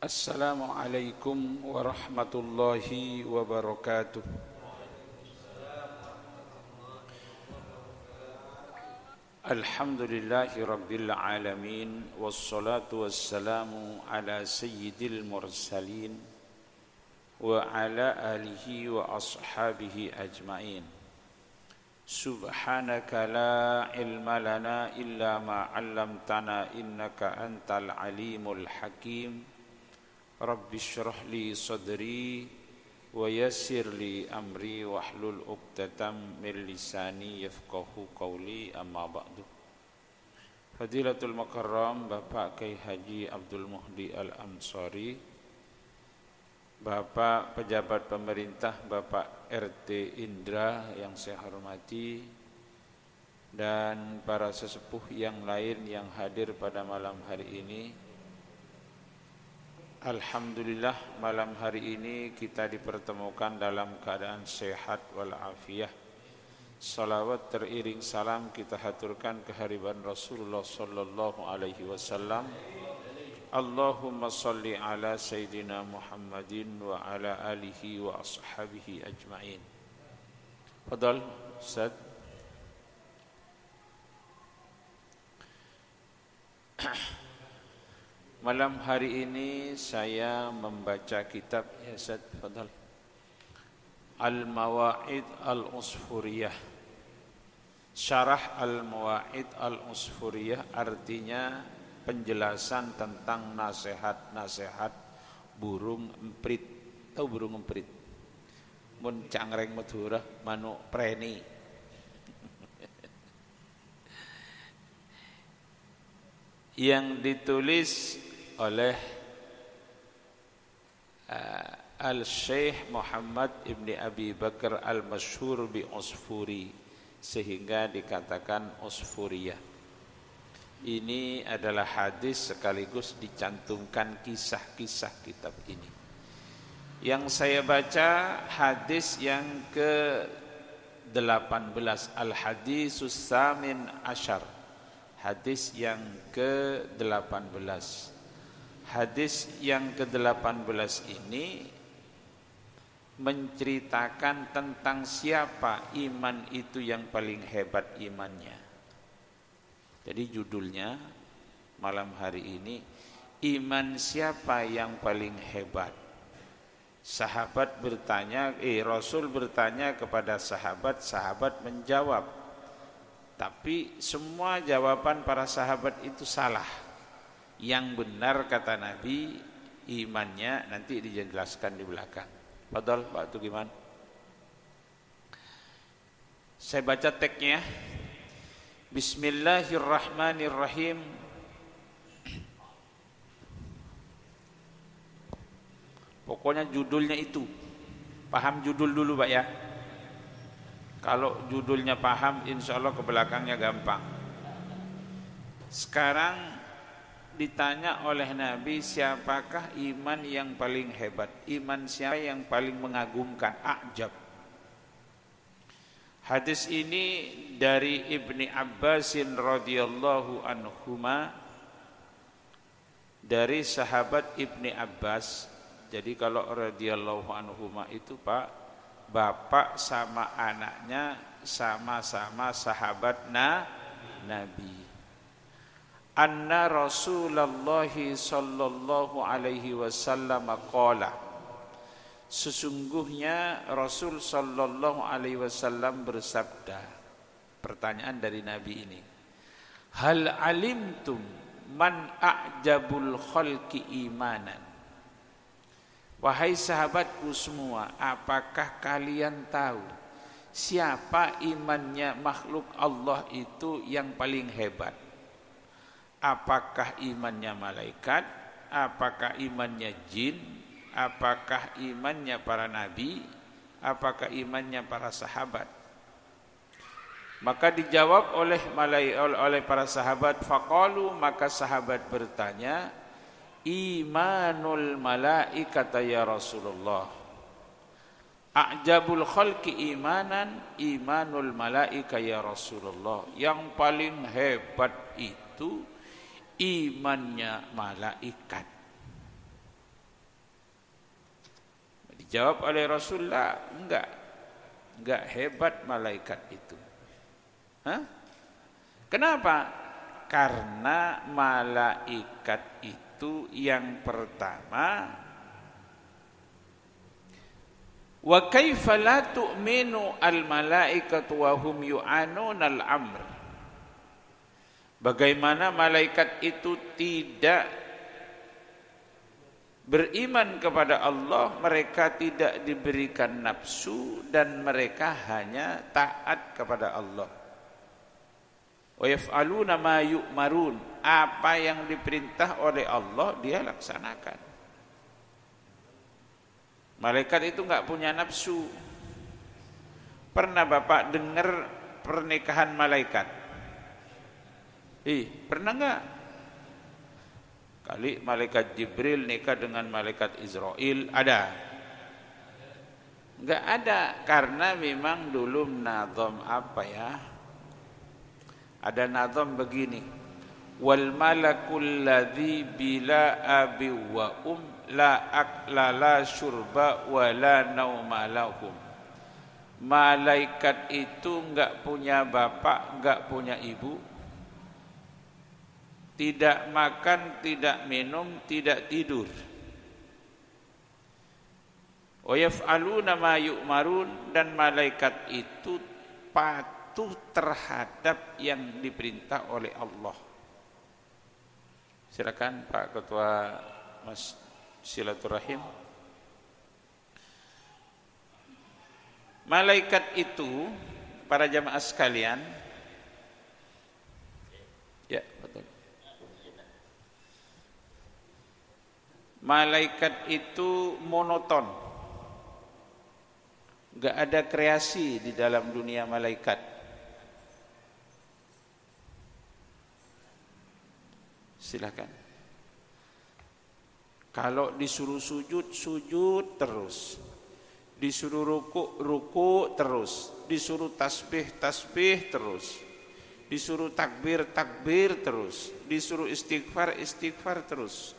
Assalamualaikum warahmatullahi wabarakatuh. Alhamdulillahi rabbil alamin, wassalatu wassalamu ala sayyidil mursalin wa ala alihi wa ashabihi ajmain. Subhanaka la ilma lana illa ma 'allamtana innaka antal alimul hakim. Rabbi syrah li sadri wa yassir li amri wahlul 'uqdatam min lisani yafqahu qawli, amma ba'du. Fadilatul Mukarram Bapak Kyai Haji Abdul Muhdi Al-Ansari, Bapak pejabat pemerintah, Bapak RT Indra yang saya hormati, dan para sesepuh yang lain yang hadir pada malam hari ini. Alhamdulillah, malam hari ini kita dipertemukan dalam keadaan sehat walafiat. Salawat teriring salam kita haturkan kehadiran Rasulullah sallallahu alaihi wasallam. Allahumma salli ala Sayyidina Muhammadin wa ala alihi wa ashabihi ajma'in. Fadal Ustaz. Malam hari ini saya membaca kitab, ya Ustaz, fadal, Al-Mawa'id Al-Usfuriyah. Syarah Al-Mawa'id Al-Usfuriyah artinya penjelasan tentang nasihat-nasihat burung emprit. Tahu burung emprit? Mun cangreng Madura manuk preni. Yang ditulis oleh Al-Syekh Muhammad Ibni Abi Bakar Al-Masyhur bi Usfuri, sehingga dikatakan Usfuriyah. Ini adalah hadis sekaligus dicantumkan kisah-kisah kitab ini. Yang saya baca hadis yang ke-18, Al-Hadisus Samin Asyar, hadis yang ke-18. Hadis yang ke-18 ini menceritakan tentang siapa iman itu yang paling hebat imannya. Jadi judulnya malam hari ini, iman siapa yang paling hebat. Sahabat bertanya, Rasul bertanya kepada sahabat, sahabat menjawab. Tapi semua jawaban para sahabat itu salah. Yang benar kata Nabi, imannya nanti dijelaskan di belakang. Fadal Pak Tugiman. Saya baca teksnya. Bismillahirrahmanirrahim. Pokoknya judulnya itu. Paham judul dulu Pak ya. Kalau judulnya paham, insya Allah ke belakangnya gampang. Sekarang ditanya oleh Nabi, siapakah iman yang paling hebat? Iman siapa yang paling mengagumkan? A'jab. Hadis ini dari Ibni Abbasin radhiyallahu anhuma, dari sahabat Ibni Abbas. Jadi kalau radhiyallahu anhuma itu Pak, bapak sama anaknya sama-sama sahabat Nabi. Anna Rasulullah sallallahu alaihi wasallam qala, sesungguhnya Rasul sallallahu alaihi wasallam bersabda. Pertanyaan dari Nabi ini, hal alimtum man a'jabul khalqi imanan. Wahai sahabatku semua, apakah kalian tahu siapa imannya makhluk Allah itu yang paling hebat? Apakah imannya malaikat? Apakah imannya jin? Apakah imannya para nabi? Apakah imannya para sahabat? Maka dijawab oleh para sahabat, faqalu, maka sahabat bertanya, imanul malaikata ya Rasulullah. A'jabul khalqi imanan imanul malaika ya Rasulullah. Yang paling hebat itu imannya malaikat. Dijawab oleh Rasulullah, enggak hebat malaikat itu. Hah? Kenapa? Karena malaikat itu yang pertama, wa kaifa la tu'minu al malaikatu wa hum yu'anuna al amr. Bagaimana malaikat itu tidak beriman kepada Allah, mereka tidak diberikan nafsu dan mereka hanya taat kepada Allah. Wa yaf'aluna ma yu'marun, apa yang diperintah oleh Allah dia laksanakan. Malaikat itu enggak punya nafsu. Pernah Bapak dengar pernikahan malaikat? Pernah enggak? Kali malaikat Jibril nikah dengan malaikat Israel, ada? Enggak ada, karena memang dulu nazam apa ya? Ada nazam begini. Wal malakul ladzi bila abi wa la akla la syurba wa la nauma lahum. Malaikat itu enggak punya bapak, enggak punya ibu. Tidak makan, tidak minum, tidak tidur. Wa yaf'aluna ma yu'marun, dan malaikat itu patuh terhadap yang diperintah oleh Allah. Silakan Pak Ketua Mas Silaturahim. Malaikat itu, para jamaah sekalian, ya betul. Malaikat itu monoton, enggak ada kreasi di dalam dunia malaikat. Silakan. Kalau disuruh sujud, sujud terus. Disuruh ruku terus. Disuruh tasbih terus. Disuruh takbir terus. Disuruh istighfar terus.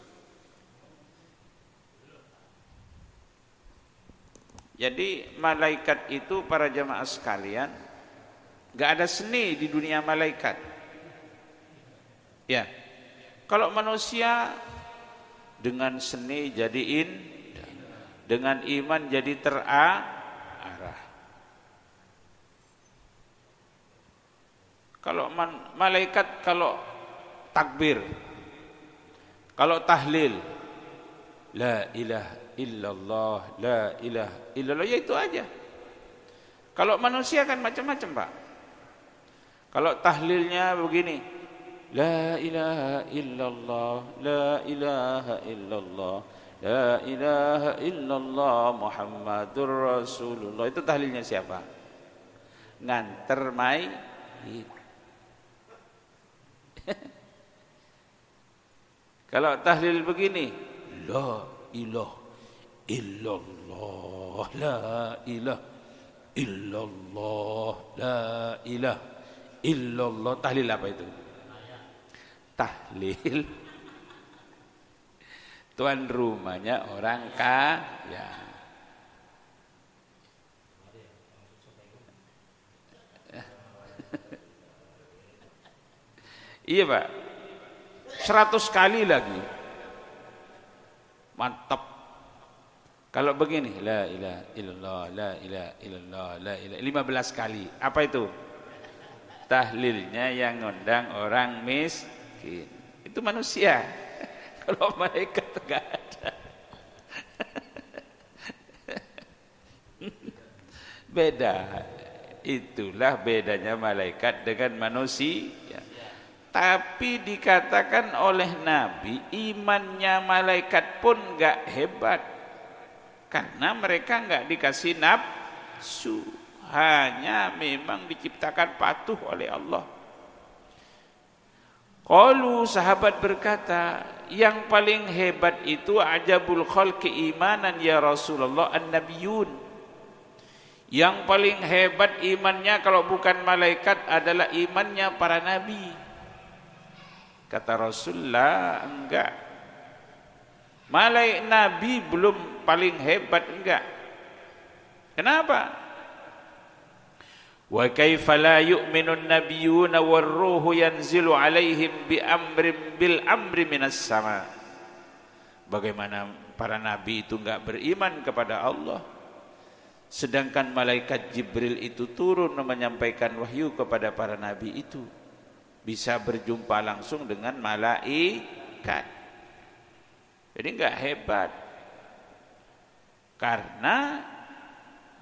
Jadi malaikat itu, para jamaah sekalian, enggak ada seni di dunia malaikat. Ya. Kalau manusia dengan seni jadi dengan iman jadi terarah. Kalau malaikat, kalau takbir, kalau tahlil, la ilaha illallah, la ilaha illallah, ya itu aja. Kalau manusia kan macam-macam Pak. Kalau tahlilnya begini, la ilaha illallah, la ilaha illallah, la ilaha illallah Muhammadur Rasulullah, itu tahlilnya siapa? Nganter mayit. Kalau tahlil begini, la ilaha illallah, la ilaha illallah, la ilaha illallah, tahlil apa itu? Tahlil tuan rumahnya orang kaya. Iya Pak, 100 kali lagi, mantap. Kalau begini, la ilaha illallah, la ilaha illallah, la ilaha, 15 kali, apa itu? Tahlilnya yang ngundang orang miskin. Itu manusia. Kalau malaikat enggak ada. Beda. Itulah bedanya malaikat dengan manusia. Tapi dikatakan oleh Nabi, imannya malaikat pun enggak hebat. Karena mereka enggak dikasih nafsu. Hanya memang diciptakan patuh oleh Allah. Qalu, sahabat berkata, yang paling hebat itu ajabul khalqi imanan ya Rasulullah an-nabiyun. Yang paling hebat imannya kalau bukan malaikat adalah imannya para nabi. Kata Rasulullah, enggak. Nabi belum paling hebat, enggak. Kenapa? Wa kaifa la yu'minun nabiyyuna war ruhu yanzilu alaihim bil amri minas sama. Bagaimana para nabi itu enggak beriman kepada Allah, sedangkan malaikat Jibril itu turun menyampaikan wahyu kepada para nabi itu, bisa berjumpa langsung dengan malaikat. Jadi enggak hebat karena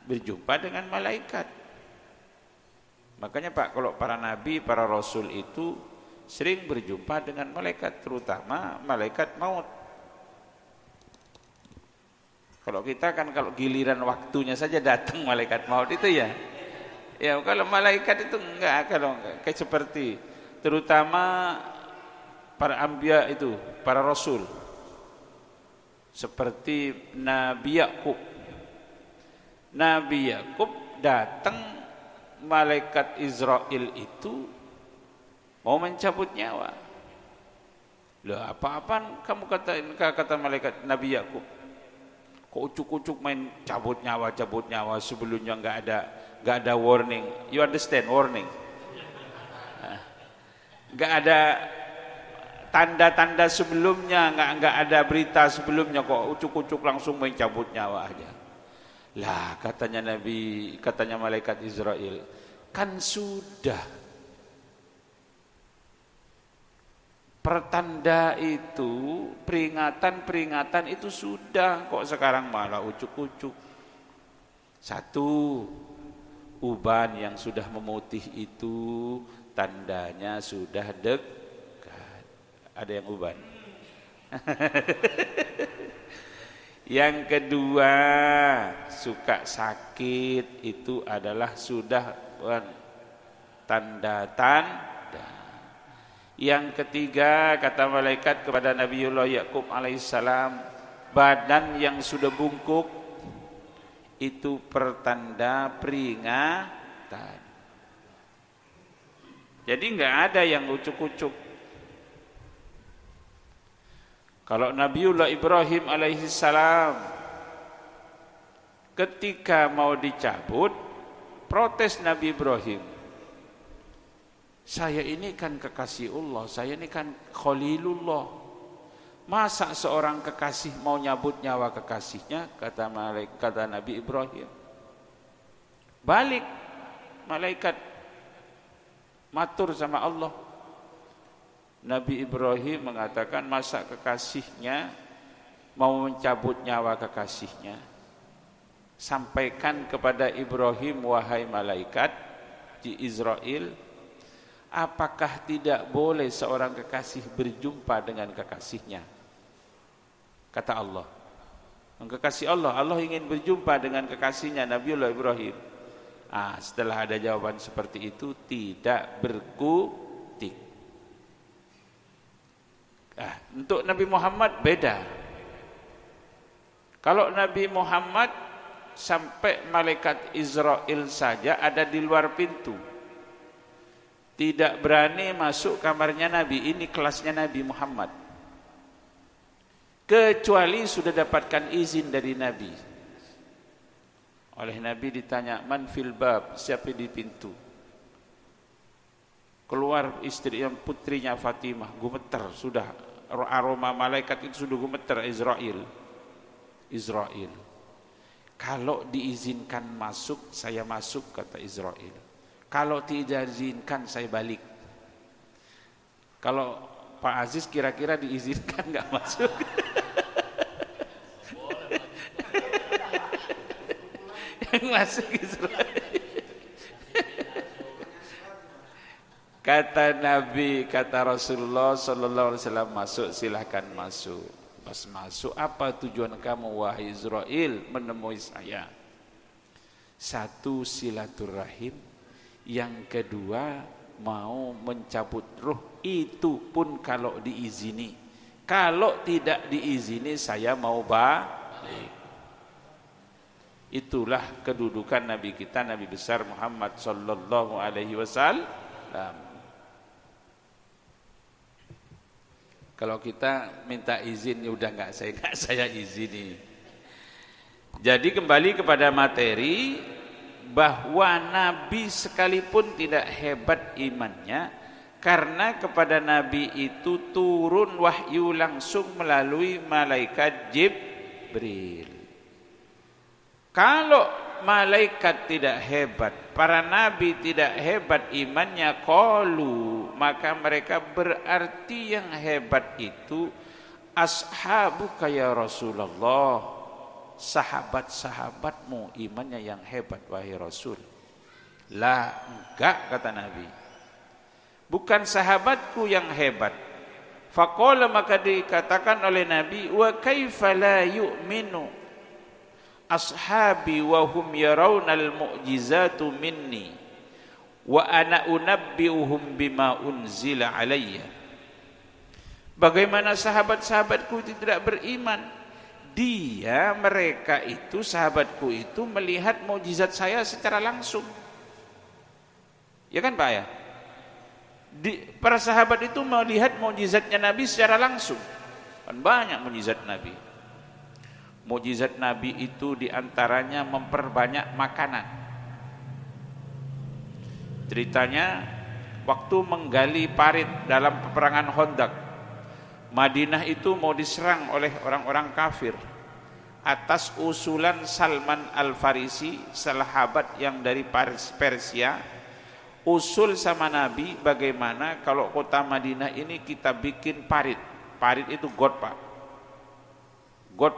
berjumpa dengan malaikat. Makanya Pak, kalau para nabi, para rasul itu sering berjumpa dengan malaikat, terutama malaikat maut. Kalau kita kan kalau giliran waktunya saja datang malaikat maut itu ya. Ya kalau malaikat itu enggak, kalau kayak seperti terutama para anbiya itu, para rasul. Seperti Nabi Yakub. Nabi Yakub datang, malaikat Israel itu mau mencabut nyawa. Loh, apa-apaan kamu kata malaikat Nabi Yakub? Kok ucuk-ucuk main cabut nyawa sebelumnya enggak ada warning. You understand warning? Enggak ada tanda-tanda sebelumnya, enggak ada berita sebelumnya, kok ucuk-ucuk langsung main cabut nyawa aja. Lah, katanya malaikat Israel, kan sudah pertanda itu, peringatan itu sudah, kok sekarang malah ucuk-ucuk. Satu, uban yang sudah memutih itu tandanya sudah dekat. Ada yang uban. Yang kedua, suka sakit itu adalah sudah tanda-tanda. Yang ketiga, kata malaikat kepada Nabiullah Yakub alaihissalam, badan yang sudah bungkuk itu pertanda peringatan. Jadi enggak ada yang ucuk-ucuk. Kalau Nabiullah Ibrahim alaihissalam ketika mau dicabut, protes Nabi Ibrahim, saya ini kan kekasih Allah, saya ini kan Khalilullah, masa seorang kekasih mau nyabut nyawa kekasihnya? Kata Nabi Ibrahim. Balik malaikat matur sama Allah. Nabi Ibrahim mengatakan, masa kekasihnya mau mencabut nyawa kekasihnya? Sampaikan kepada Ibrahim, wahai malaikat di Israel, apakah tidak boleh seorang kekasih berjumpa dengan kekasihnya? Kata Allah, kekasih Allah ingin berjumpa dengan kekasihnya Nabiullah Ibrahim. Setelah ada jawaban seperti itu, tidak berkutik. Untuk Nabi Muhammad beda. Kalau Nabi Muhammad sampai malaikat Israel saja ada di luar pintu, tidak berani masuk kamarnya Nabi. Ini kelasnya Nabi Muhammad, kecuali sudah dapatkan izin dari Nabi. Oleh Nabi ditanya, man fil bab, siapa di pintu? Keluar istri yang putrinya Fatimah, gemeter sudah, aroma malaikat itu sudah gemeter. Israel, kalau diizinkan masuk, saya masuk, kata Israel. Kalau tidak diizinkan, saya balik. Kalau Pak Aziz kira-kira diizinkan nggak masuk? Yang masuk Israel. Kata Nabi, kata Rasulullah sallallahu alaihi wasallam, masuk, silahkan masuk. Pas masuk, apa tujuan kamu wahai Israel menemui saya? Satu, silaturahim. Yang kedua, mau mencabut ruh, itu pun kalau diizini. Kalau tidak diizini, saya mau balik. Itulah kedudukan Nabi kita, Nabi besar Muhammad sallallahu alaihi wasallam. Kalau kita minta izin, ya udah nggak saya izini. Jadi kembali kepada materi, bahwa Nabi sekalipun tidak hebat imannya, karena kepada Nabi itu turun wahyu langsung melalui malaikat Jibril. Kalau malaikat tidak hebat, para nabi tidak hebat imannya, qalu, maka mereka berarti yang hebat itu ashabuka ya Rasulullah, sahabat-sahabatmu imannya yang hebat wahai Rasul. Lah, enggak, kata Nabi, bukan sahabatku yang hebat. Faqala, maka dikatakan oleh Nabi, wa kaifa la yu'minu ashabi wa hum yarawnal mu'jizatu minni wa ana unabbi'uhum bima unzila alayya. Bagaimana sahabat-sahabatku itu tidak beriman? Mereka itu, sahabatku itu melihat mukjizat saya secara langsung. Ya kan Pak ya? Para sahabat itu melihat mukjizatnya Nabi secara langsung. Kan banyak mukjizat Nabi. Mukjizat Nabi itu diantaranya memperbanyak makanan. Ceritanya waktu menggali parit dalam peperangan Khandaq, Madinah itu mau diserang oleh orang-orang kafir. Atas usulan Salman Al-Farisi, sahabat yang dari Persia, usul sama Nabi, bagaimana kalau kota Madinah ini kita bikin parit. Parit itu got, Pak. Got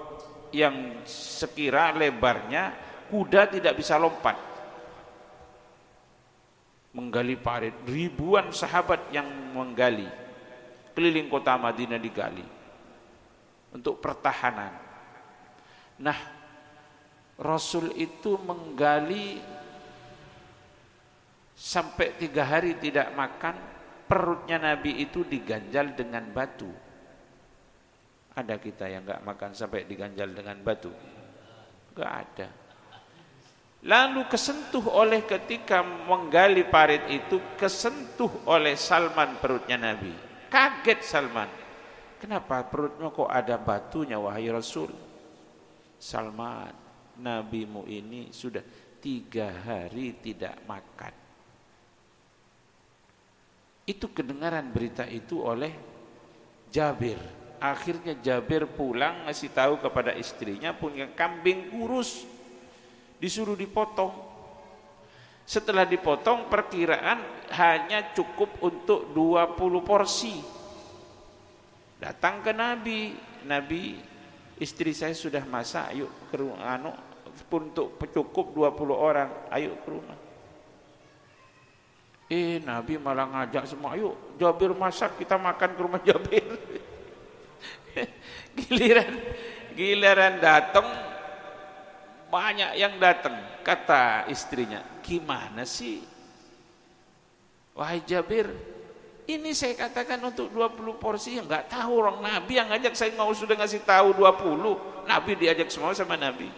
yang sekira lebarnya kuda tidak bisa lompat. Menggali parit, ribuan sahabat yang menggali keliling kota Madinah, digali untuk pertahanan. Nah, Rasul itu menggali sampai 3 hari tidak makan, perutnya Nabi itu diganjal dengan batu. Ada kita yang enggak makan sampai diganjal dengan batu? Enggak ada. Lalu kesentuh oleh, ketika menggali parit itu, kesentuh oleh Salman perutnya Nabi. Kaget Salman. Kenapa perutnya kok ada batunya wahai Rasul? Salman, nabimu ini sudah 3 hari tidak makan. Itu kedengaran berita itu oleh Jabir. Akhirnya Jabir pulang ngasih tahu kepada istrinya, punya kambing kurus, disuruh dipotong. Setelah dipotong, perkiraan hanya cukup untuk 20 porsi. Datang ke Nabi, Nabi, istri saya sudah masak, ayo ke rumah, untuk cukup 20 orang, ayo ke rumah. Nabi malah ngajak semua, ayo Jabir masak, kita makan ke rumah Jabir. Giliran datang, banyak yang datang. Kata istrinya, gimana sih wahai Jabir, ini saya katakan untuk 20 porsi, yang nggak tahu orang Nabi yang ngajak, saya mau sudah ngasih tahu 20, Nabi diajak semua sama Nabi.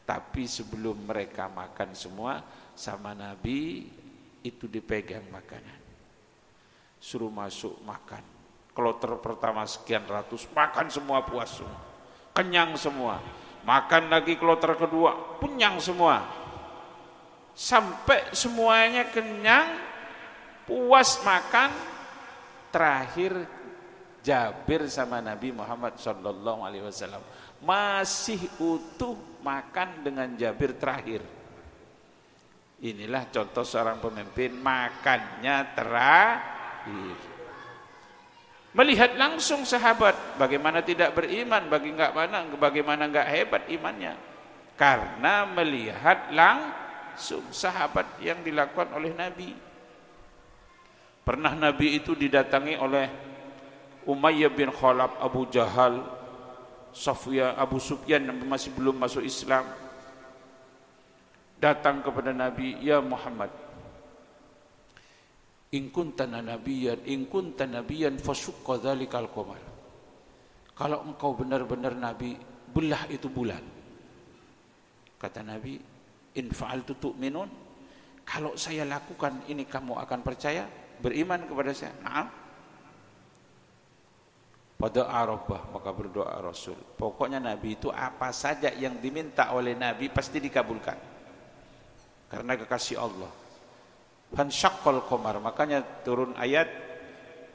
Tapi sebelum mereka makan semua sama Nabi, itu dipegang makanan, suruh masuk makan. Kloter pertama sekian ratus, makan semua, puas semua, kenyang semua. Makan lagi kloter kedua, kenyang semua. Sampai semuanya kenyang, puas makan. Terakhir Jabir sama Nabi Muhammad SAW masih utuh makan dengan Jabir terakhir. Inilah contoh seorang pemimpin, makannya terakhir. Melihat langsung sahabat, bagaimana tidak beriman, bagaimana enggak hebat imannya. Karena melihat langsung sahabat yang dilakukan oleh Nabi. Pernah Nabi itu didatangi oleh Umayyah bin Khalaf, Abu Jahal, Abu Sufyan yang masih belum masuk Islam. Datang kepada Nabi, ya Muhammad, in kunta nabiyan fasukka dzalikal qamar. Kalau engkau benar-benar nabi, belah itu bulan. Kata Nabi, in fa'altu tu'minun, kalau saya lakukan ini kamu akan percaya, beriman kepada saya? Naam. Pada Arafah maka berdoa Rasul. Pokoknya Nabi itu apa saja yang diminta oleh Nabi pasti dikabulkan. Karena kekasih Allah. Fansyaqqal qamar, makanya turun ayat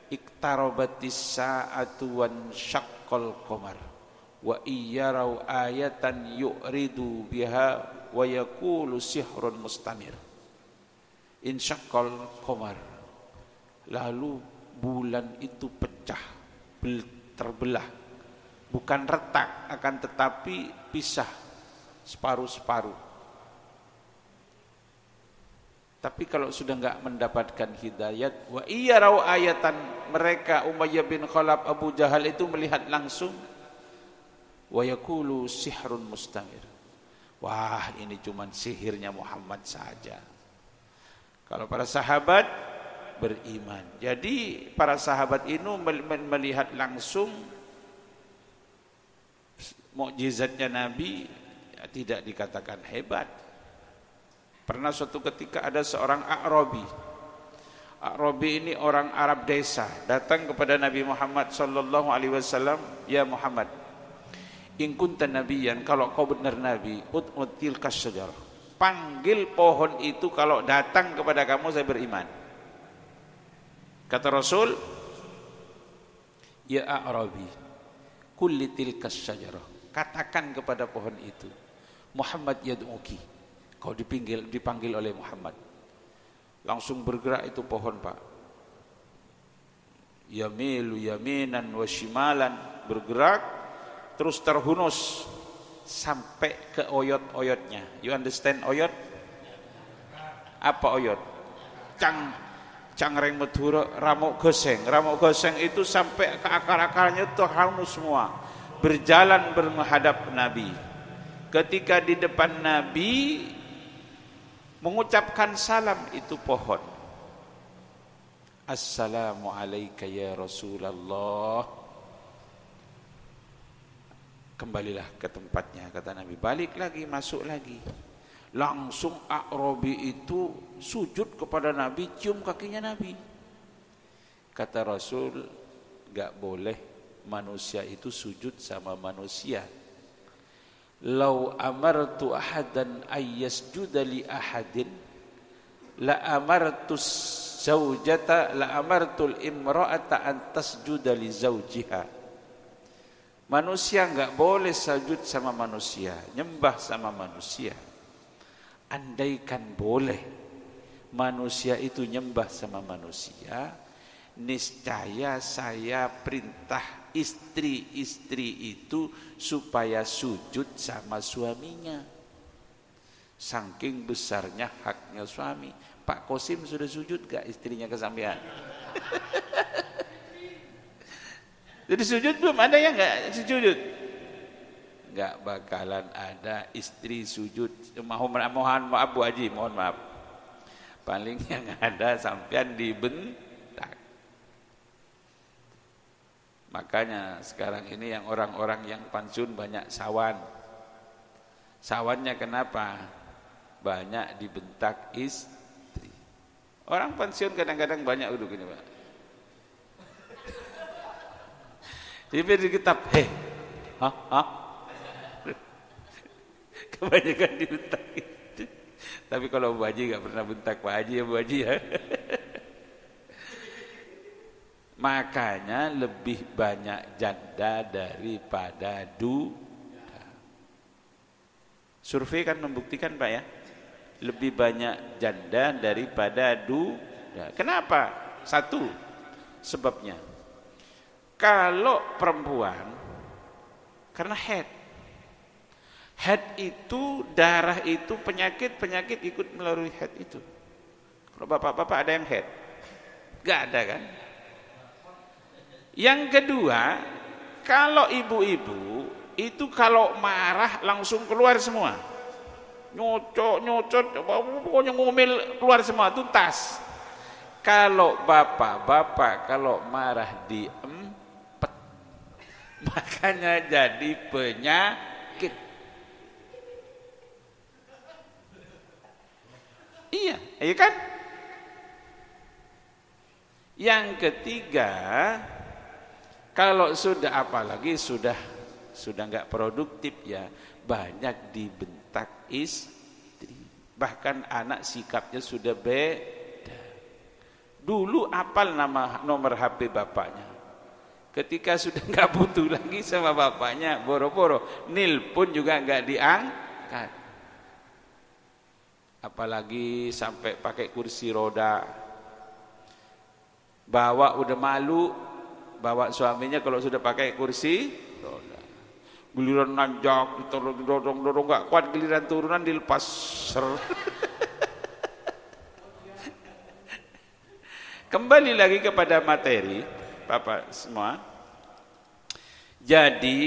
iqtarabatis sa'atu wan syaqqal qamar wa iyyarau ayatan yu'ridu biha wa yaqulu sihrun mustamir. Insyaqqal qamar. Lalu bulan itu pecah, terbelah, bukan retak, akan tetapi pisah separuh-separuh. Tapi kalau sudah enggak mendapatkan hidayat, wa iyarau ayatan, mereka Umayyah bin Khalaf, Abu Jahal itu melihat langsung, wa yaqulu sihrun mustamir. Wah, ini cuman sihirnya Muhammad saja. Kalau para sahabat beriman. Jadi para sahabat ini melihat langsung mukjizatnya Nabi, tidak dikatakan hebat. Pernah suatu ketika ada seorang A'rabi. A'rabi ini orang Arab desa, datang kepada Nabi Muhammad sallallahu alaihi wasallam, "Ya Muhammad, in kunta nabiyyan, kalau kau benar nabi, ud'util kasyajarah. Panggil pohon itu, kalau datang kepada kamu saya beriman." Kata Rasul, "Ya A'rabi, kulli tilkas syajarah." Katakan kepada pohon itu, "Muhammad yad'uki." Kau dipanggil oleh Muhammad. Langsung bergerak itu pohon, Pak. Yamilu yaminan wa shimalan, bergerak terus terhunus sampai ke oyot-oyotnya. You understand oyot? Apa oyot? Cangreng Madura, ramuk goseng. Ramuk goseng itu sampai ke akar-akarnya terhunus semua. Berjalan menghadap Nabi. Ketika di depan Nabi mengucapkan salam itu pohon. Assalamu alayka ya Rasulullah. Kembalilah ke tempatnya, kata Nabi. Balik lagi, masuk lagi. Langsung A'rabi itu sujud kepada Nabi, cium kakinya Nabi. Kata Rasul, gak boleh manusia itu sujud sama manusia. Lau amartu ahadan ayyasjuda li ahadin la amartus zaujata la amartul imra'ata an tasjuda li zaujiha. Manusia gak boleh sujud sama manusia, nyembah sama manusia. Andaikan boleh manusia itu nyembah sama manusia, niscaya saya perintah istri-istri itu supaya sujud sama suaminya. Saking besarnya haknya suami. Pak Kosim sudah sujud gak istrinya ke sampean? Jadi sujud belum ada yang gak sujud? Gak bakalan ada istri sujud. Mohon maaf Bu Haji, mohon maaf. Paling yang ada sampean dibentak. Makanya sekarang ini yang orang-orang yang pensiun banyak sawan. Sawannya kenapa? Banyak dibentak istri. Orang pensiun kadang-kadang banyak duduk ini, Pak. Jadi di kitab, kebanyakan dibentak itu. Tapi kalau Bu Haji gak pernah bentak Pak Haji ya Bu Haji ya. Makanya lebih banyak janda daripada duda. Survei kan membuktikan Pak ya, lebih banyak janda daripada duda. Kenapa? Satu sebabnya, kalau perempuan karena head itu, darah itu, penyakit ikut melalui head itu. Kalau bapak-bapak ada yang head? Gak ada kan? Yang kedua, kalau ibu-ibu itu kalau marah langsung keluar semua. Nyocot, pokoknya ngomel keluar semua, tuntas. Kalau bapak-bapak kalau marah diempet, makanya jadi penyakit. Iya kan? Yang ketiga, Kalau sudah apalagi sudah nggak produktif ya, banyak dibentak istri. Bahkan anak sikapnya sudah beda. Dulu apal nomor HP bapaknya. Ketika sudah nggak butuh lagi sama bapaknya, boro-boro nilpun juga nggak diangkat. Apalagi sampai pakai kursi roda. Bawa udah malu, bawa suaminya kalau sudah pakai kursi roda. Giliran nanjak, dorong nggak kuat, giliran turunan dilepas. Kembali lagi kepada materi, Bapak semua. Jadi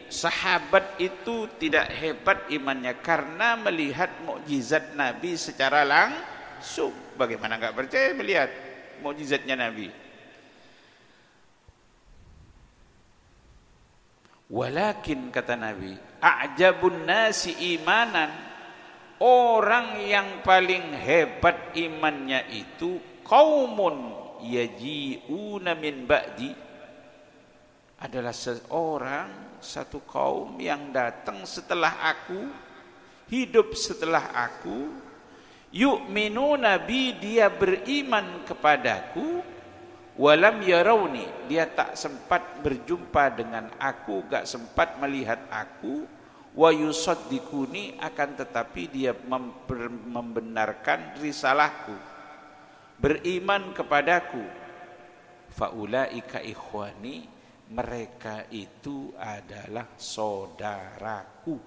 sahabat itu tidak hebat imannya karena melihat mukjizat Nabi secara langsung. Bagaimana nggak percaya melihat mukjizatnya Nabi? Walakin kata Nabi, a'jabun nasi imanan, orang yang paling hebat imannya itu qaumun yaji'una min ba'di, adalah satu kaum yang datang setelah aku, hidup setelah aku, yu'minuna bi, dia beriman kepadaku, walam yarawni, dia tak sempat berjumpa dengan aku, gak sempat melihat aku, wa yusaddiquni, akan tetapi dia membenarkan risalahku, beriman kepadaku, faulaika ikhwani, mereka itu adalah saudaraku.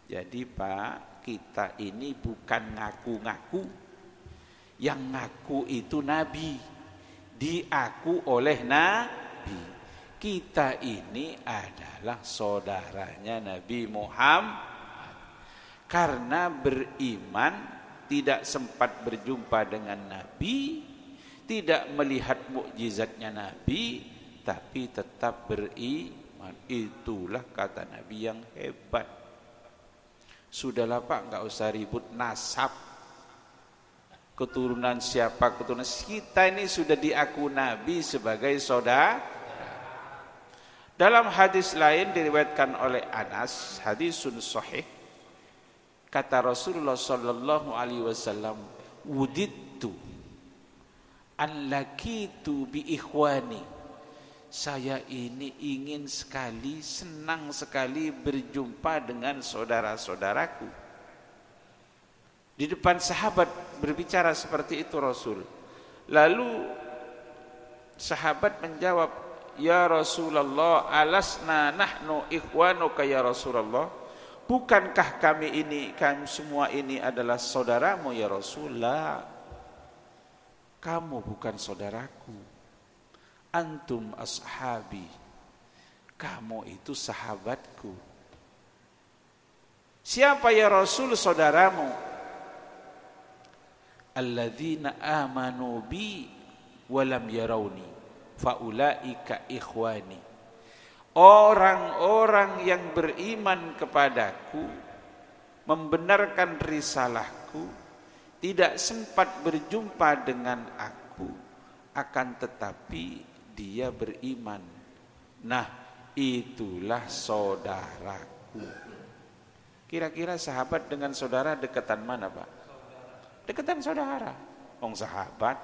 Jadi Pak, kita ini bukan ngaku-ngaku, yang ngaku itu Nabi, diaku oleh Nabi. Kita ini adalah saudaranya Nabi Muhammad. Karena beriman, tidak sempat berjumpa dengan Nabi, tidak melihat mukjizatnya Nabi, tapi tetap beriman. Itulah kata Nabi yang hebat. Sudahlah Pak, nggak usah ribut nasab, keturunan siapa, keturunan kita ini sudah diaku Nabi sebagai saudara. Dalam hadis lain diriwayatkan oleh Anas, hadisun sahih, kata Rasulullah sallallahu alaihi wasallam, wudidtu an lakitu bi ikhwani, saya ini ingin sekali, senang sekali berjumpa dengan saudara-saudaraku. Di depan sahabat berbicara seperti itu Rasul. Lalu sahabat menjawab, ya Rasulullah, alasna nahnu ikhwanuka ya Rasulullah, bukankah kami semua ini adalah saudaramu ya Rasulullah? Kamu bukan saudaraku, antum ashabi, kamu itu sahabatku. Siapa ya Rasul saudaramu? Alladzina amanu bi walam yarawni faulaika ikhwani, orang-orang yang beriman kepadaku, membenarkan risalahku, tidak sempat berjumpa dengan aku, akan tetapi dia beriman. Nah, itulah saudaraku. Kira-kira sahabat dengan saudara dekatan mana Pak? Dekatan saudara. Wong sahabat,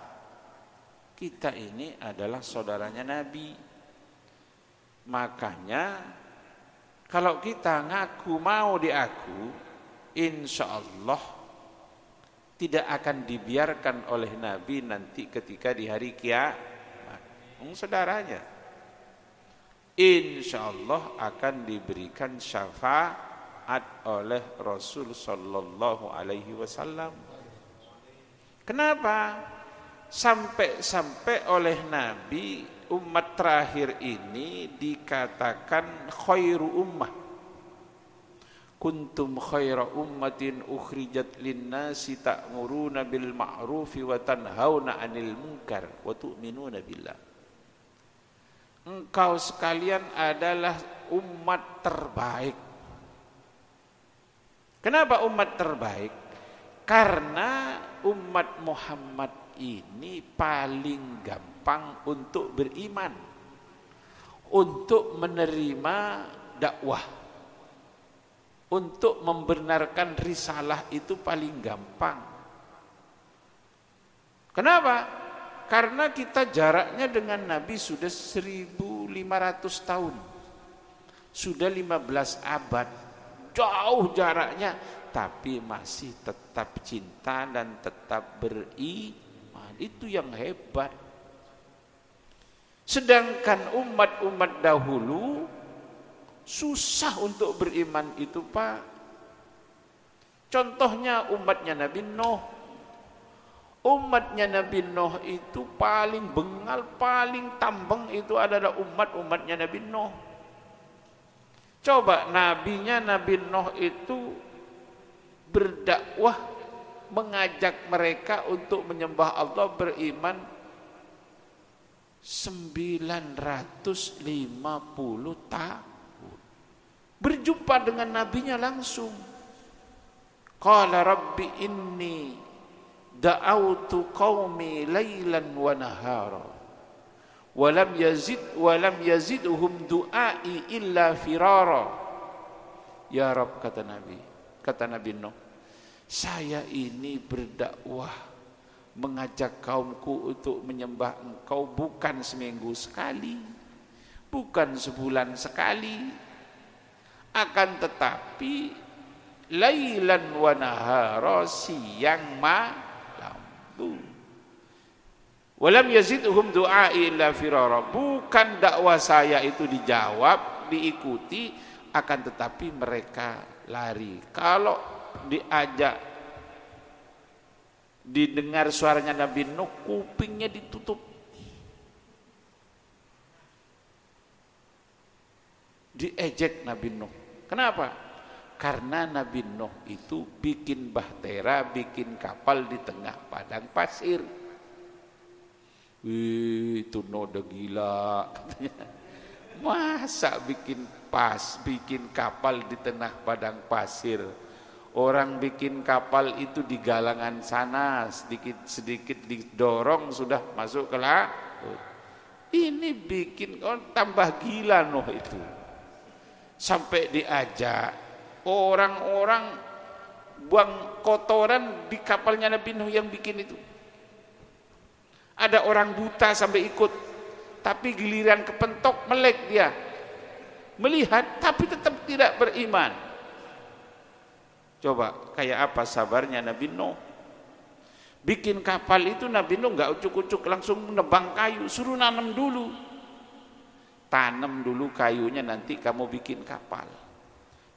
kita ini adalah saudaranya Nabi. Makanya kalau kita ngaku mau diaku, insya Allah tidak akan dibiarkan oleh Nabi nanti ketika di hari kiamat. Saudaranya, insya Allah akan diberikan syafaat oleh Rasul sallallahu alaihi wasallam. Kenapa? Sampai oleh Nabi, umat terakhir ini dikatakan khairu ummah. Kuntum khaira ummatin ukhrijat linnasi ta'muruna bil ma'rufi wa tanhauna 'anil munkar wa tu'minuna billah. Engkau sekalian adalah umat terbaik. Kenapa umat terbaik? Karena umat Muhammad ini paling gampang untuk beriman. untuk menerima dakwah, untuk membenarkan risalah itu paling gampang. Kenapa? Karena kita jaraknya dengan Nabi sudah 1500 tahun. Sudah 15 abad. Jauh jaraknya, tapi masih tetap cinta dan tetap beriman. Itu yang hebat. Sedangkan umat-umat dahulu susah untuk beriman itu, Pak. Contohnya umatnya Nabi Nuh. Umatnya Nabi Nuh itu paling bengal, paling tambeng itu adalah umatnya Nabi Nuh. Coba nabinya Nabi Nuh itu berdakwah, mengajak mereka untuk menyembah Allah, beriman 950 tahun. Berjumpa dengan nabinya langsung. Qala rabbi inni da'autu qaumi lailan wa nahara walam yazidhum du'ai illa firara. Ya Rabb, kata Nabi Nuh, saya ini berdakwah, mengajak kaumku untuk menyembah engkau bukan seminggu sekali, bukan sebulan sekali, akan tetapi lailan wa nahara, siang malam. Walam yazidhum du'ai illa firara. Bukan dakwah saya itu dijawab, diikuti, akan tetapi mereka lari. Kalau diajak, didengar suaranya Nabi Nuh, kupingnya ditutup. Diejek Nabi Nuh. Kenapa? Karena Nabi Nuh itu bikin bahtera, bikin kapal di tengah padang pasir. Wih, itu Nuh udah gila katanya. Masa bikin kapal di tengah padang pasir? Orang bikin kapal itu di galangan sana, sedikit didorong sudah masuk ke laut. Ini bikin tambah gila Nuh itu. Sampai diajak orang-orang buang kotoran di kapalnya Nabi Nuh yang bikin itu. Ada orang buta sampai ikut, tapi giliran kepentok melek dia. Melihat tapi tetap tidak beriman. Coba kayak apa sabarnya Nabi Nuh. Bikin kapal itu Nabi Nuh enggak ucuk-ucuk langsung menebang kayu, suruh nanam dulu. Tanam dulu kayunya, nanti kamu bikin kapal.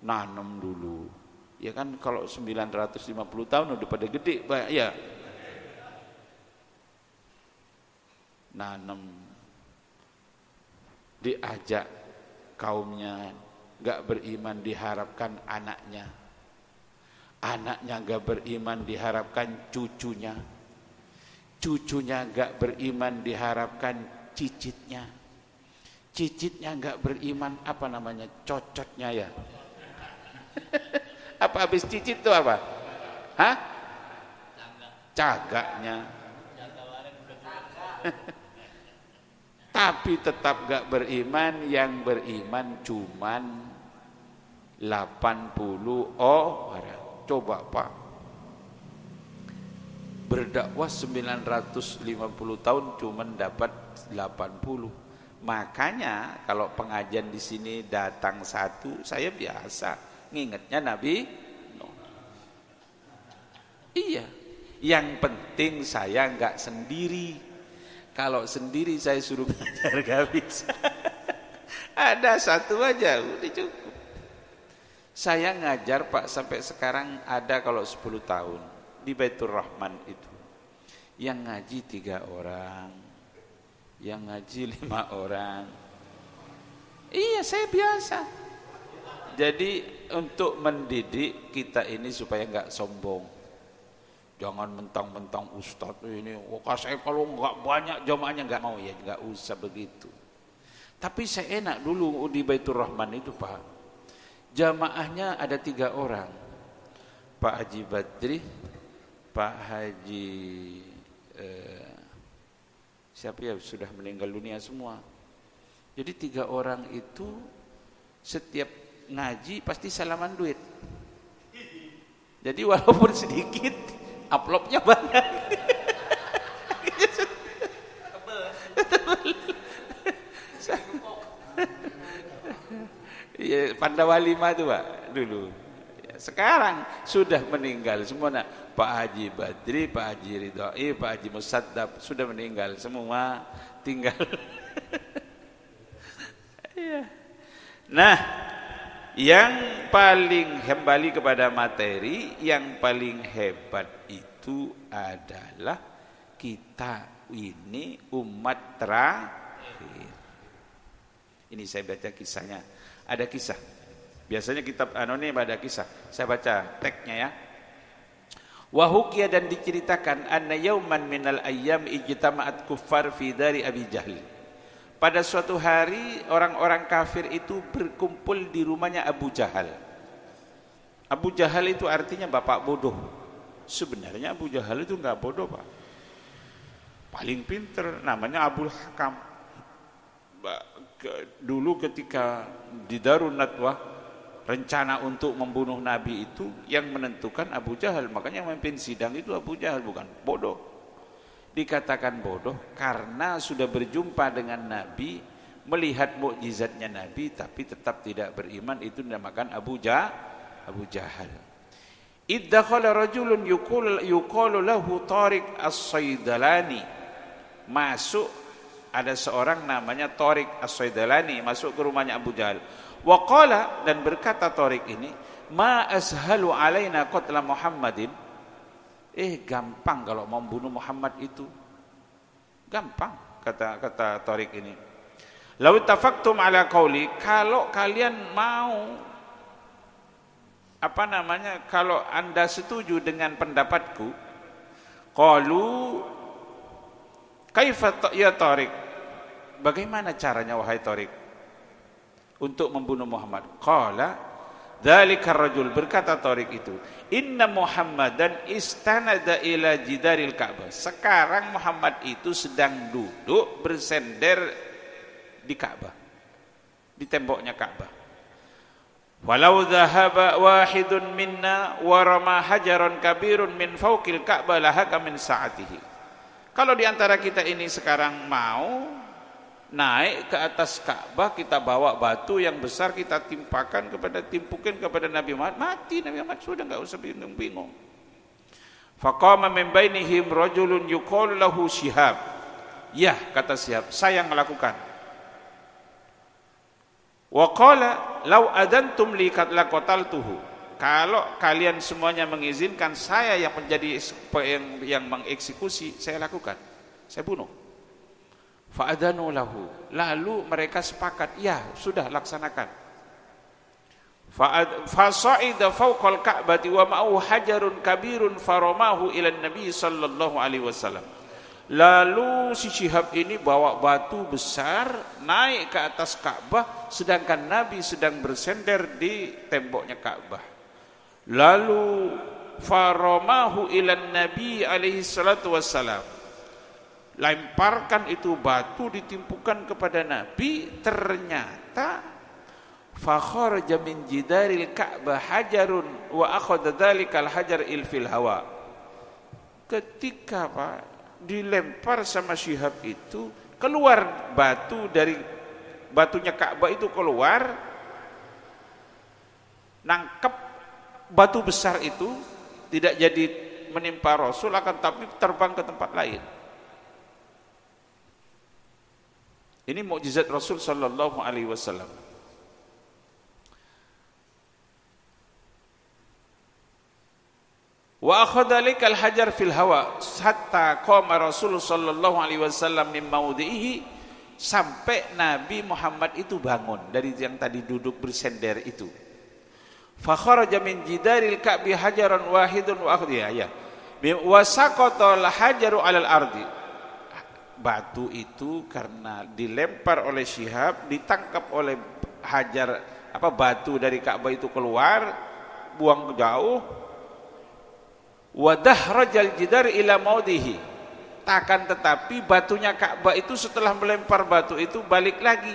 Nanam dulu. Ya kan kalau 950 tahun udah pada gede, ya. Nanam. Diajak kaumnya, enggak beriman, diharapkan anaknya. Anaknya enggak beriman, diharapkan cucunya. Cucunya enggak beriman, diharapkan cicitnya. Cicitnya enggak beriman, apa namanya? Cocotnya ya. Apa habis cicit itu apa? Hah? Cagaknya. Tapi tetap enggak beriman, yang beriman cuman 80 orang. Coba Pak, berdakwah 950 tahun cuman dapat 80. Makanya kalau pengajian di sini datang satu, saya biasa ngingetnya Nabi Nuh. Iya, yang penting saya enggak sendiri. Kalau sendiri saya suruh ngajar enggak bisa. Ada satu aja udah cukup. Saya ngajar Pak sampai sekarang ada kalau 10 tahun di Baitur Rahman itu. Yang ngaji 3 orang, yang ngaji 5 orang. Iya, saya biasa. Jadi untuk mendidik kita ini supaya enggak sombong. Jangan mentang-mentang ustadz ini, saya kalau enggak banyak jamaahnya enggak mau, ya enggak usah begitu. Tapi saya enak dulu di Baitur Rahman itu Pak. Jamaahnya ada 3 orang, Pak Haji Badri, Pak Haji siapa ya, sudah meninggal dunia semua, Jadi 3 orang itu setiap ngaji pasti salaman duit. Jadi walaupun sedikit, amplopnya banyak. Ya, Pandawali mah itu Pak dulu. Sekarang sudah meninggal semua. Nah, Pak Haji Badri, Pak Haji Ridhoi, Pak Haji Musaddab sudah meninggal semua, tinggal. Nah, yang paling kembali kepada materi, yang paling hebat itu adalah kita ini umat terakhir. Ini saya baca kisahnya. Ada kisah. Biasanya kitab anonim ada kisah. Saya baca teksnya ya. Wa hukiya, dan diceritakan anna yauman minal ayyam ijtama'at kuffar fi dari Abi Jahl. Pada suatu hari orang-orang kafir itu berkumpul di rumahnya Abu Jahal. Abu Jahal itu artinya bapak bodoh. Sebenarnya Abu Jahal itu enggak bodoh, Pak. Paling pinter, namanya Abul Hakam. Dulu ketika di Darun Nadwah rencana untuk membunuh Nabi itu yang menentukan Abu Jahal, makanya memimpin sidang itu Abu Jahal, bukan bodoh. Dikatakan bodoh karena sudah berjumpa dengan Nabi, melihat mukjizatnya Nabi tapi tetap tidak beriman, itu dinamakan Abu Jahal. Iddakhala rajulun yuqalu lahu Tariq As-Saidalani. Masuk ada seorang namanya Tariq As-Saidalani masuk ke rumahnya Abu Jahal. Wa qala, dan berkata Tariq ini, ma ashalu alaina qatla Muhammadin. Gampang kalau mau bunuh Muhammad itu. Gampang, kata Tariq ini. Law tafaktum ala qauli, kalau kalian mau kalau Anda setuju dengan pendapatku, qalu kaifa ya Tariq, bagaimana caranya wahai Tariq untuk membunuh Muhammad? Qala dzalikar rajul, berkata Tariq itu, inna Muhammadan istanada ila jidaril Ka'bah. Sekarang Muhammad itu sedang duduk bersender di Ka'bah, di temboknya Ka'bah. Walau dhahaba wahidun minna wa rama hajaran kabirun min fawqil Ka'bah lahaka min sa'atihi. Kalau di antara kita ini sekarang mau naik ke atas Ka'bah, kita bawa batu yang besar, kita timpukan kepada Nabi Muhammad, mati Nabi Muhammad, sudah enggak usah bingung-bingung. Faqama min bainihim rajulun yuqalu lahu Syihab. Ya, kata Syihab, saya yang melakukan. Wa qala law adantum li laqataltuhu. Kalau kalian semuanya mengizinkan, saya yang menjadi yang mengeksekusi, saya lakukan, saya bunuh. Fa'adanu lahu, lalu mereka sepakat, ya sudah laksanakan. Fasa'ida fawqal Ka'bati wa ma'u hajarun kabirun faramahu ila Nabi sallallahu alaihi wasallam. Lalu si Syihab ini bawa batu besar naik ke atas Ka'bah, sedangkan Nabi sedang bersender di temboknya Ka'bah. Lalu faramahu ilan Nabi alaihi salatu wassalam, lemparkan itu batu, ditimpukan kepada Nabi. Ternyata fakharaja min jidaril Ka'bah hajarun wa akhadha dzalikal hajar ilfil hawa. Ketika dilempar sama Syihab itu, keluar batu dari batunya Ka'bah itu, keluar nangkep batu besar itu, tidak jadi menimpa Rasul, akan tapi terbang ke tempat lain. Ini mukjizat Rasul sallallahu alaihi wasallam. Wa akhadha likal hajar fil hawa hatta qama Rasul sallallahu alaihi wasallam min maudhihi, sampai Nabi Muhammad itu bangun dari yang tadi duduk bersender itu. Fa kharaja min jidaril Ka'bi hajaran wahidun wa akhdiya ya. Wa saqata al hajaru 'alal ardi. Batu itu karena dilempar oleh Syihab, ditangkap oleh hajar batu dari Ka'bah itu keluar, buang jauh. Wa dahrajal jidar ila maudhihi. Akan tetapi batunya Ka'bah itu setelah melempar batu itu balik lagi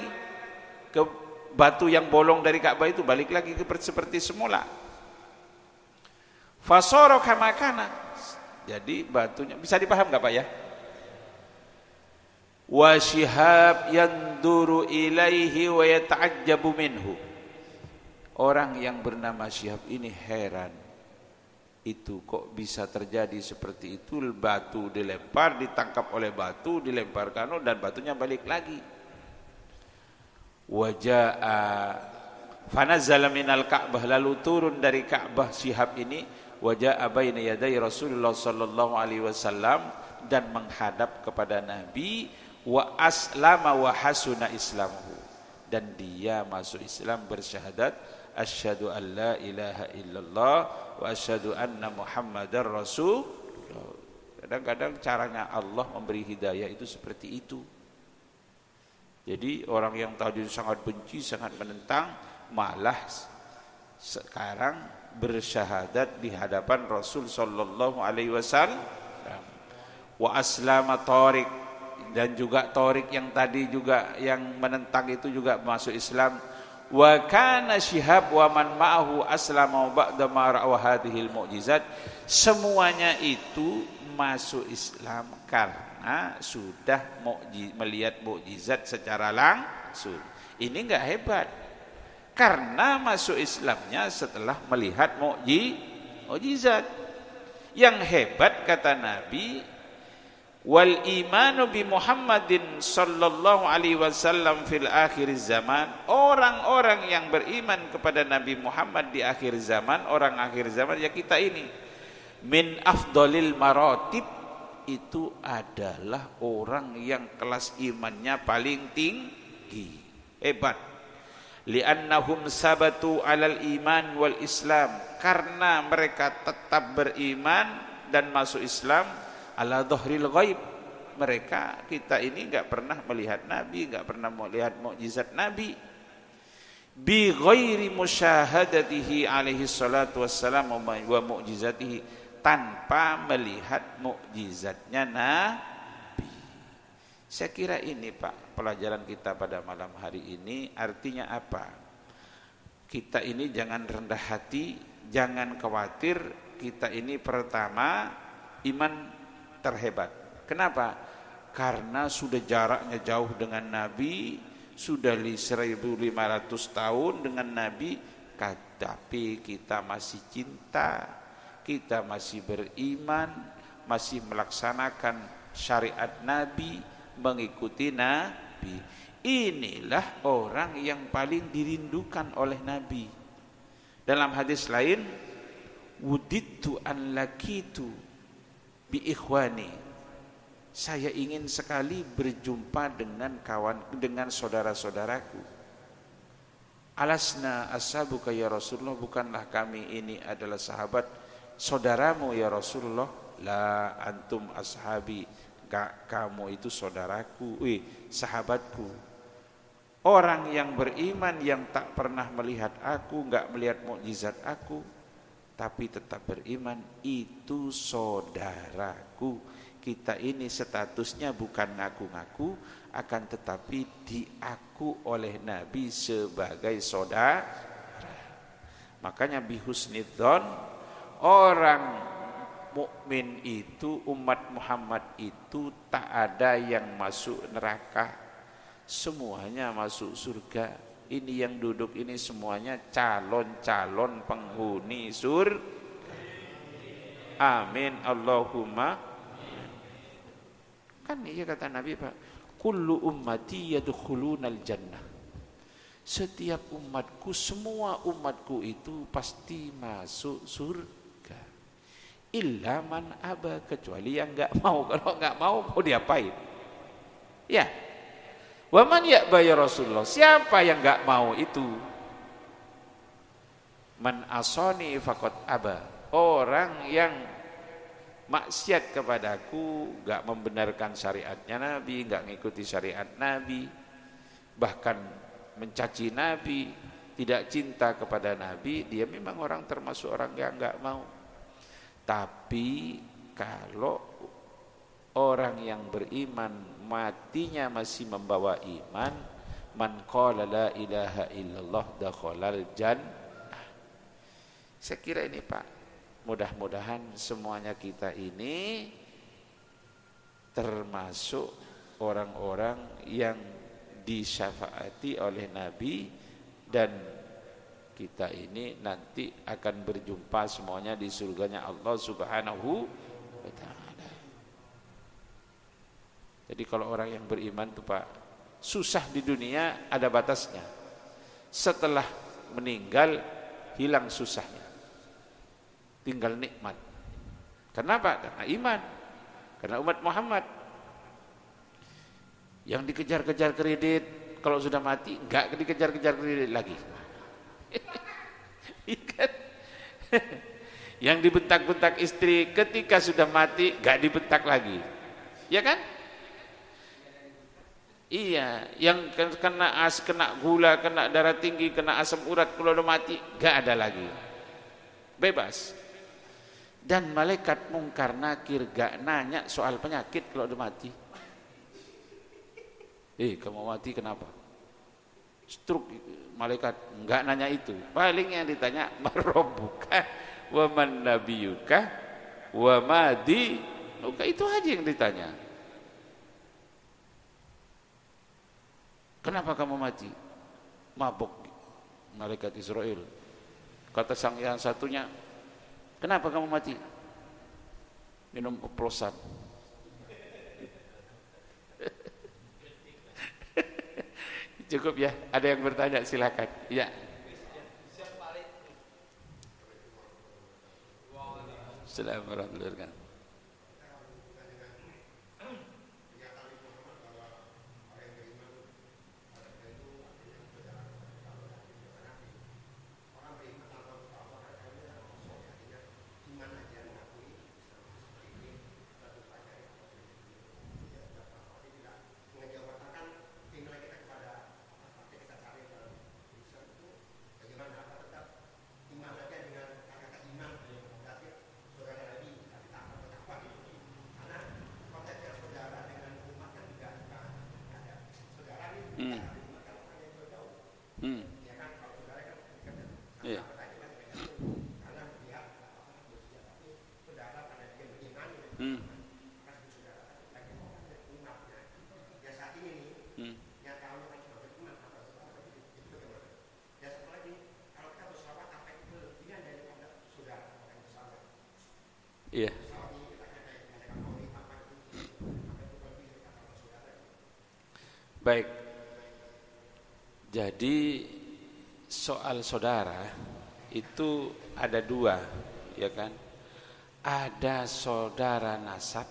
ke batu yang bolong dari Ka'bah itu balik lagi ke seperti semula. Fasara kama kana. Jadi batunya bisa dipaham enggak Pak ya? Wa Syihab yanduru ilaihi wa yata'ajjabu minhu. Orang yang bernama Syihab ini heran. Itu kok bisa terjadi seperti itu, batu dilempar, ditangkap oleh batu, dilemparkan dan batunya balik lagi. Waja'a fanazzala minal Ka'bah, lalu turun dari Ka'bah Syihab ini, waja'a baina yaday Rasulullah sallallahu alaihi wasallam, dan menghadap kepada Nabi, wa aslama wa hasuna islamuhu, dan dia masuk Islam bersyahadat asyhadu an la ilaha illallah wa asyhadu anna muhammadar rasulullah. Kadang-kadang caranya Allah memberi hidayah itu seperti itu. Jadi orang yang tadi sangat benci, sangat menentang, malah sekarang bersyahadat di hadapan Rasul sallallahu alaihi wasallam. Wa aslama Tariq, dan juga Tariq yang tadi juga yang menentang itu juga masuk Islam. Wa kana Syihab wa man ma'ahu aslama ba'da ma ra'aw hadhil mu'jizat. Semuanya itu masuk Islam karena sudah melihat mukjizat secara langsung. Ini enggak hebat. Karena masuk Islamnya setelah melihat mukjizat. Yang hebat kata Nabi, wal imanu bi Muhammadin sallallahu alaihi wasallam fil akhir zaman. Orang-orang yang beriman kepada Nabi Muhammad di akhir zaman, orang akhir zaman ya kita ini, min afdalil maratib, itu adalah orang yang kelas imannya paling tinggi, hebat. Li'annahum sabatu alal iman wal Islam, karena mereka tetap beriman dan masuk Islam ala dhahril ghaib. Mereka, kita ini enggak pernah melihat Nabi, enggak pernah melihat mukjizat Nabi. Bi ghairi musyahadatihi alaihi salatu wassalam wa mukjizatihi, tanpa melihat mukjizatnya Nabi. Saya kira ini Pak pelajaran kita pada malam hari ini. Artinya apa? Kita ini jangan rendah hati, jangan khawatir. Kita ini pertama iman terhebat. Kenapa? Karena sudah jaraknya jauh dengan Nabi, sudah 1500 tahun dengan Nabi, tapi kita masih cinta, kita masih beriman, masih melaksanakan syariat Nabi, mengikuti Nabi. Inilah orang yang paling dirindukan oleh Nabi. Dalam hadis lain, wudittu an lakitu bi ikhwani, saya ingin sekali berjumpa dengan saudara-saudaraku. Alasna ashabuka ya Rasulullah, bukanlah kami ini adalah sahabat saudaramu ya Rasulullah? La antum ashabi, kamu itu saudaraku, sahabatku. Orang yang beriman yang tak pernah melihat aku, enggak melihat mukjizat aku, tapi tetap beriman, itu saudaraku. Kita ini statusnya bukan ngaku-ngaku, akan tetapi diaku oleh Nabi sebagai saudara. Makanya bihusnidzon, orang mukmin itu, umat Muhammad itu tak ada yang masuk neraka, semuanya masuk surga. Ini yang duduk ini semuanya calon-calon penghuni surga. Amin Allahumma. Kan iya kata Nabi Pak, kullu ummati yadkhulunal jannah. Setiap umatku, semua umatku itu pasti masuk surga. Illa man aba, kecuali yang enggak mau. Kalau enggak mau diapain? Ya. Wa man ya'ba ya Rasulullah, siapa yang enggak mau itu? Man asani faqad aba, orang yang maksiat kepadaku, enggak membenarkan syariatnya Nabi, enggak ngikuti syariat Nabi, bahkan mencaci Nabi, tidak cinta kepada Nabi, dia memang orang termasuk orang yang enggak mau. Tapi kalau orang yang beriman matinya masih membawa iman, man qala la ilaha illallah dakhalal jannah. Saya kira ini Pak, mudah-mudahan semuanya kita ini termasuk orang-orang yang disyafaati oleh Nabi, dan kita ini nanti akan berjumpa semuanya di surganya Allah Subhanahu wa ta'ala. Jadi kalau orang yang beriman itu Pak, susah di dunia ada batasnya. Setelah meninggal hilang susahnya, tinggal nikmat. Kenapa? Karena iman, karena umat Muhammad. Yang dikejar-kejar kredit, kalau sudah mati enggak dikejar-kejar kredit lagi. Ikan. Yang dibentak-bentak istri ketika sudah mati enggak dibentak lagi. Ya kan? Iya, yang kena gula, kena darah tinggi, kena asam urat kalau udah mati enggak ada lagi. Bebas. Dan malaikat mungkar nakir enggak nanya soal penyakit kalau udah mati. Kamu mati kenapa? Stroke, malaikat enggak nanya itu. Paling yang ditanya marabbuka wa man nabiyuka wa ma dinuka, itu aja yang ditanya. Kenapa kamu mati? Mabuk, malaikat Israel. Kata sang yang satunya, kenapa kamu mati? Minum oplosan. Cukup ya, ada yang bertanya silakan. Ya. Assalamualaikum warahmatullahi wabarakatuh. Iya. Iya. Baik. Jadi soal saudara itu ada dua, ya kan? Ada saudara nasab,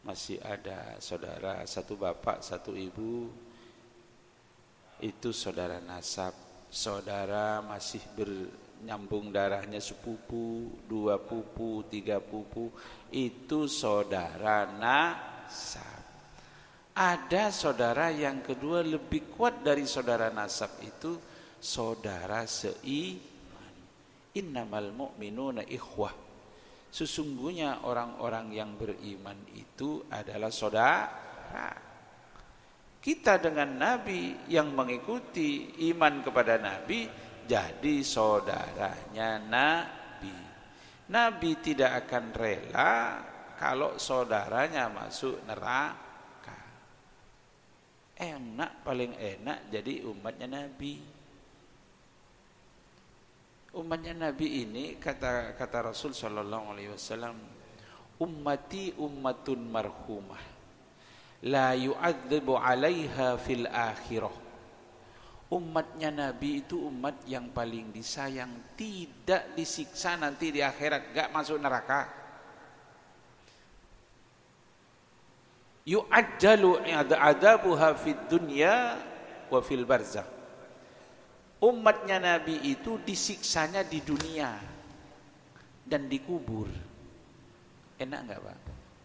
masih ada saudara satu bapak satu ibu, itu saudara nasab. Saudara masih bernyambung darahnya sepupu, dua pupu, tiga pupu, itu saudara nasab. Ada saudara yang kedua lebih kuat dari saudara nasab, itu saudara seiman. Innamal mu'minuna ikhwah. Sesungguhnya orang-orang yang beriman itu adalah saudara. Kita dengan Nabi yang mengikuti iman kepada Nabi jadi saudaranya Nabi. Nabi tidak akan rela kalau saudaranya masuk neraka. Enak, paling enak jadi umatnya Nabi. Umatnya Nabi ini kata Rasul sallallahu alaihi wasallam, ummati ummatun marhumah la yu'adzibu 'alaiha fil akhirah. Umatnya Nabi itu umat yang paling disayang, tidak disiksa nanti di akhirat, enggak masuk neraka. Yu'ajjalu adabuha fid dunya wa fil barzakh. Umatnya Nabi itu disiksanya di dunia dan dikubur. Enak enggak Pak?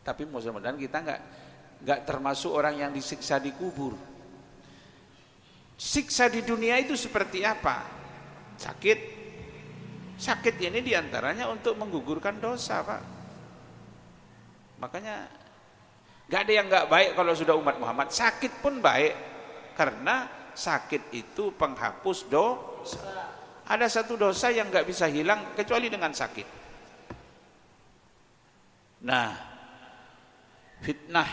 Tapi mudah-mudahan kita enggak termasuk orang yang disiksa di kubur. Siksa di dunia itu seperti apa? Sakit. Sakit ini diantaranya untuk menggugurkan dosa Pak. Makanya gak ada yang gak baik kalau sudah umat Muhammad. Sakit pun baik. Karena sakit itu penghapus dosa. Ada satu dosa yang nggak bisa hilang kecuali dengan sakit. Nah, fitnah,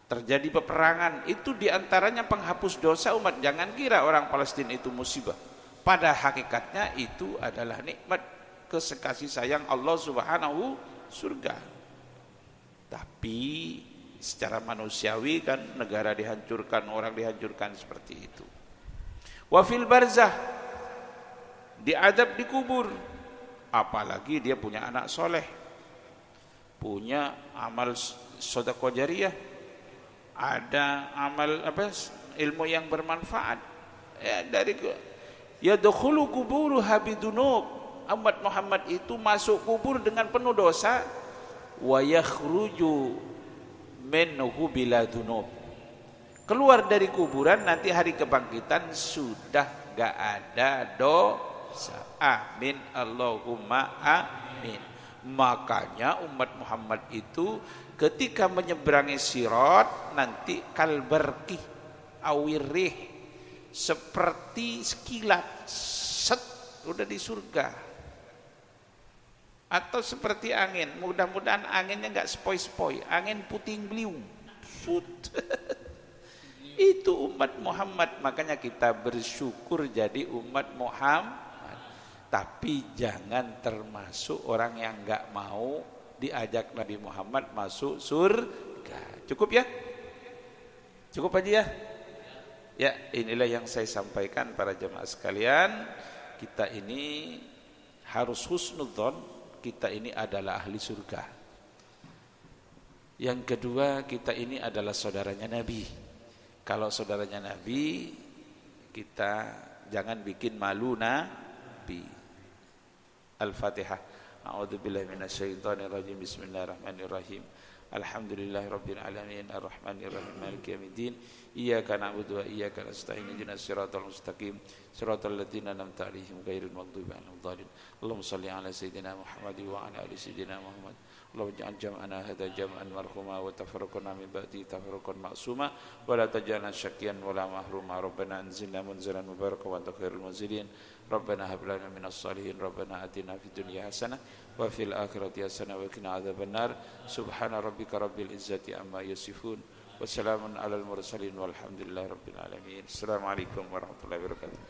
terjadi peperangan, itu diantaranya penghapus dosa umat. Jangan kira orang Palestina itu musibah. Pada hakikatnya itu adalah nikmat kasih sayang Allah Subhanahu surga. Tapi secara manusiawi kan negara dihancurkan, orang dihancurkan seperti itu. Wa fil barzah, diadab di kubur. Apalagi dia punya anak soleh, punya amal sedekah jariyah, ada amal ilmu yang bermanfaat. Ya, dari yadkhulu kuburu habidunub. Umat Muhammad itu masuk kubur dengan penuh dosa, wa yakhruju minhu bila dunub. Keluar dari kuburan nanti hari kebangkitan sudah gak ada dosa. Amin Allahumma amin. Makanya umat Muhammad itu ketika menyeberangi sirat nanti kalbarki awirih, seperti sekilat, set, udah di surga. Atau seperti angin, mudah-mudahan anginnya enggak sepoi-sepoi, angin puting beliung. Itu umat Muhammad. Makanya kita bersyukur jadi umat Muhammad. Tapi jangan termasuk orang yang enggak mau diajak Nabi Muhammad masuk surga. Cukup ya? Cukup aja ya? Ya, inilah yang saya sampaikan para jemaah sekalian. Kita ini harus husnudzon, kita ini adalah ahli surga. Yang kedua, kita ini adalah saudaranya Nabi. Kalau saudaranya Nabi, kita jangan bikin malu Nabi. Al-Fatihah. A'udzubillahi minasyaitonirrajim. Bismillahirrahmanirrahim. Alhamdulillahirabbil alamin arrahmanirrahim maliki yaumiddin iyyaka na'budu wa iyyaka nasta'in ihdinas siratal mustaqim siratal ladzina an'amta 'alaihim ghairil maghdubi 'alaihim waladdallin. Allahumma shalli 'ala sayyidina Muhammad wa 'ala ali sayyidina Muhammad. Allahumma ij'al jam'ana hadza jam'an marhuma wa tafarraqana min ba'di tafarruqan ma'suma wa la taj'alna syaqqiyan wa la mahruma. Rabbana anzilna munzalan mubarakan wa anta khairul munzilin. Rabbana hab lana minas shalihin. Rabbana atina fid dunya hasanah wa fil akhirati hasanah wa qina adzabannar. Subhana rabbika rabbil izzati amma yasifun wa salamun alal mursalin walhamdulillahi rabbil alamin. Assalamualaikum warahmatullahi wabarakatuh.